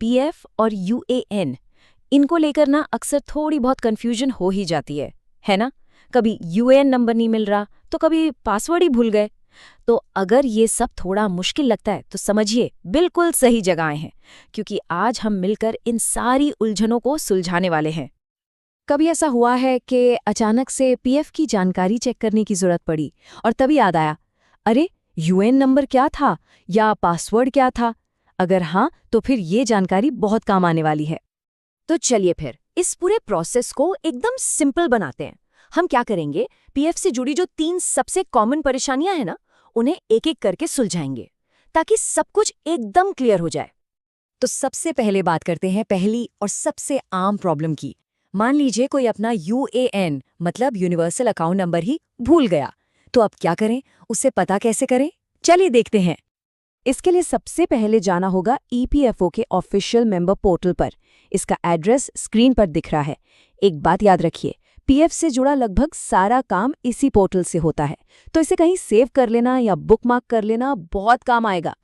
PF और UAN, इनको लेकर ना अक्सर थोड़ी बहुत कंफ्यूजन हो ही जाती है ना? कभी यूएएन नंबर नहीं मिल रहा तो कभी पासवर्ड ही भूल गए। तो अगर ये सब थोड़ा मुश्किल लगता है तो समझिए बिल्कुल सही जगह आए हैं, क्योंकि आज हम मिलकर इन सारी उलझनों को सुलझाने वाले हैं। कभी ऐसा हुआ है कि अचानक से पीएफ की जानकारी चेक करने की जरूरत पड़ी और तभी याद आया, अरे यूएएन नंबर क्या था या पासवर्ड क्या था? अगर हाँ, तो फिर ये जानकारी बहुत काम आने वाली है। तो चलिए फिर इस पूरे प्रोसेस को एकदम सिंपल बनाते हैं। हम क्या करेंगे, पीएफ से जुड़ी जो 3 सबसे कॉमन परेशानियां हैं ना, उन्हें एक एक करके सुलझाएंगे ताकि सब कुछ एकदम क्लियर हो जाए। तो सबसे पहले बात करते हैं पहली और सबसे आम प्रॉब्लम की। मान लीजिए कोई अपना यूएएन मतलब यूनिवर्सल अकाउंट नंबर ही भूल गया, तो अब क्या करें, उसे पता कैसे करें? चलिए देखते हैं। इसके लिए सबसे पहले जाना होगा ईपीएफओ के ऑफिशियल मेंबर पोर्टल पर। इसका एड्रेस स्क्रीन पर दिख रहा है। एक बात याद रखिए, पीएफ से जुड़ा लगभग सारा काम इसी पोर्टल से होता है, तो इसे कहीं सेव कर लेना या बुकमार्क कर लेना बहुत काम आएगा।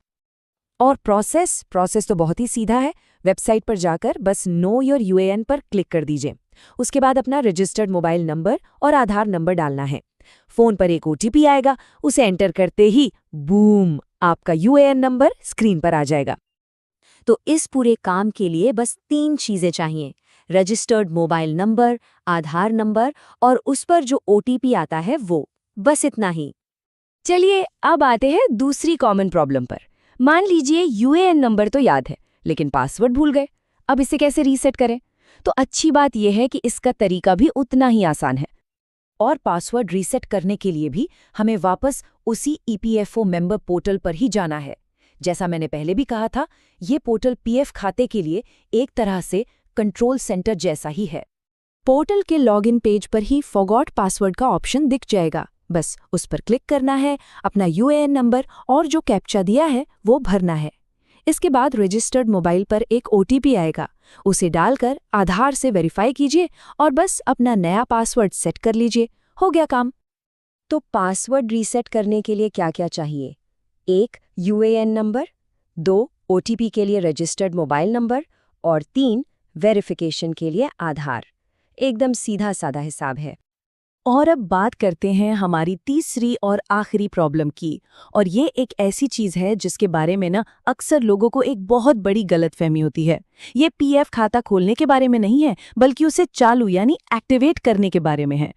और प्रोसेस तो बहुत ही सीधा है। वेबसाइट पर जाकर बस नो योर यूएएन पर क्लिक कर दीजिए। उसके बाद अपना रजिस्टर्ड मोबाइल नंबर और आधार नंबर डालना है। फोन पर एक ओटीपी आएगा, उसे एंटर करते ही बूम, आपका यूएएन नंबर स्क्रीन पर आ जाएगा। तो इस पूरे काम के लिए बस 3 चीजें चाहिए, रजिस्टर्ड मोबाइल नंबर, आधार नंबर और उस पर जो ओटीपी आता है वो, बस इतना ही। चलिए अब आते हैं दूसरी कॉमन प्रॉब्लम पर। मान लीजिए यूएएन नंबर तो याद है लेकिन पासवर्ड भूल गए। अब इसे कैसे रीसेट करें? तो अच्छी बात यह है कि इसका तरीका भी उतना ही आसान है। और पासवर्ड रीसेट करने के लिए भी हमें वापस उसी ईपीएफओ मेंबर पोर्टल पर ही जाना है। जैसा मैंने पहले भी कहा था, ये पोर्टल पीएफ खाते के लिए एक तरह से कंट्रोल सेंटर जैसा ही है। पोर्टल के लॉगिन पेज पर ही फॉरगॉट पासवर्ड का ऑप्शन दिख जाएगा। बस उस पर क्लिक करना है, अपना यूएएन नंबर और जो कैप्चा दिया है वो भरना है। इसके बाद रजिस्टर्ड मोबाइल पर एक ओटीपी आएगा, उसे डालकर आधार से वेरीफाई कीजिए और बस अपना नया पासवर्ड सेट कर लीजिए। हो गया काम। तो पासवर्ड रीसेट करने के लिए क्या क्या चाहिए? 1 यूएएन नंबर, 2 ओटीपी के लिए रजिस्टर्ड मोबाइल नंबर और 3 वेरिफिकेशन के लिए आधार। एकदम सीधा साधा हिसाब है। और अब बात करते हैं हमारी तीसरी और आखिरी प्रॉब्लम की। और ये एक ऐसी चीज़ है जिसके बारे में ना अक्सर लोगों को एक बहुत बड़ी गलतफहमी होती है। ये पीएफ खाता खोलने के बारे में नहीं है, बल्कि उसे चालू यानी एक्टिवेट करने के बारे में है।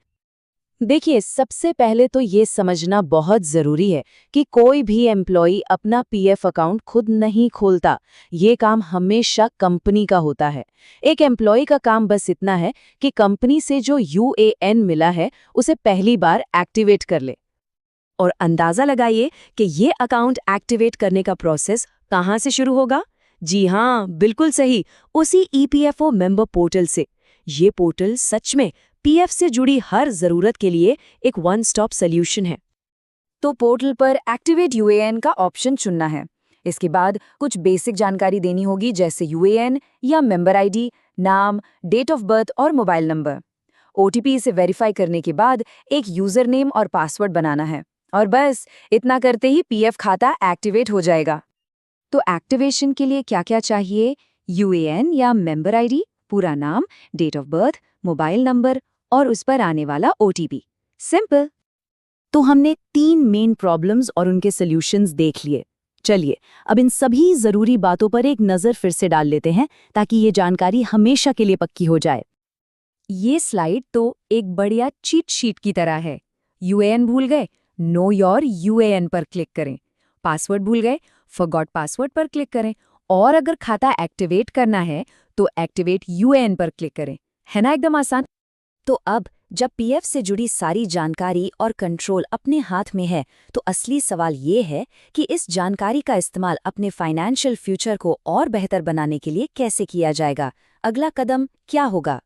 देखिए, सबसे पहले तो ये समझना बहुत ज़रूरी है कि कोई भी एम्प्लॉई अपना पीएफ अकाउंट खुद नहीं खोलता। ये काम हमेशा कंपनी का होता है। एक एम्प्लॉई का काम बस इतना है कि कंपनी से जो यूएएन मिला है उसे पहली बार एक्टिवेट कर ले। और अंदाज़ा लगाइए कि ये अकाउंट एक्टिवेट करने का प्रोसेस कहाँ से शुरू होगा? जी हाँ, बिल्कुल सही, उसी ईपीएफओ मेंबर पोर्टल से। ये पोर्टल सच में पीएफ से जुड़ी हर जरूरत के लिए एक वन स्टॉप सॉल्यूशन है। तो पोर्टल पर एक्टिवेट यूएएन का ऑप्शन चुनना है। इसके बाद कुछ बेसिक जानकारी देनी होगी, जैसे यूएएन या मेंबर आईडी, नाम, डेट ऑफ बर्थ और मोबाइल नंबर। ओटीपी से वेरीफाई करने के बाद एक यूजर नेम और पासवर्ड बनाना है और बस इतना करते ही पीएफ खाता एक्टिवेट हो जाएगा। तो एक्टिवेशन के लिए क्या क्या चाहिए? यूएएन या मेंबर आईडी, पूरा नाम, date of birth, mobile number और उस पर आने वाला ओटीपी। सिंपल। तो हमने 3 मेन प्रॉब्लम्स और उनके सॉल्यूशंस देख लिए। चलिए अब इन सभी जरूरी बातों पर एक नज़र फिर से डाल लेते हैं ताकि ये जानकारी हमेशा के लिए पक्की हो जाए। ये स्लाइड तो एक बढ़िया चीट शीट की तरह है। यूएएन भूल गए, नो योर यूएएन पर क्लिक करें। पासवर्ड भूल गए, फॉरगॉट पासवर्ड पर क्लिक करें। और अगर खाता एक्टिवेट करना है तो एक्टिवेट यूएएन पर क्लिक करें। है ना एकदम आसान? तो अब जब पीएफ से जुड़ी सारी जानकारी और कंट्रोल अपने हाथ में है, तो असली सवाल ये है कि इस जानकारी का इस्तेमाल अपने फाइनेंशियल फ्यूचर को और बेहतर बनाने के लिए कैसे किया जाएगा। अगला कदम क्या होगा?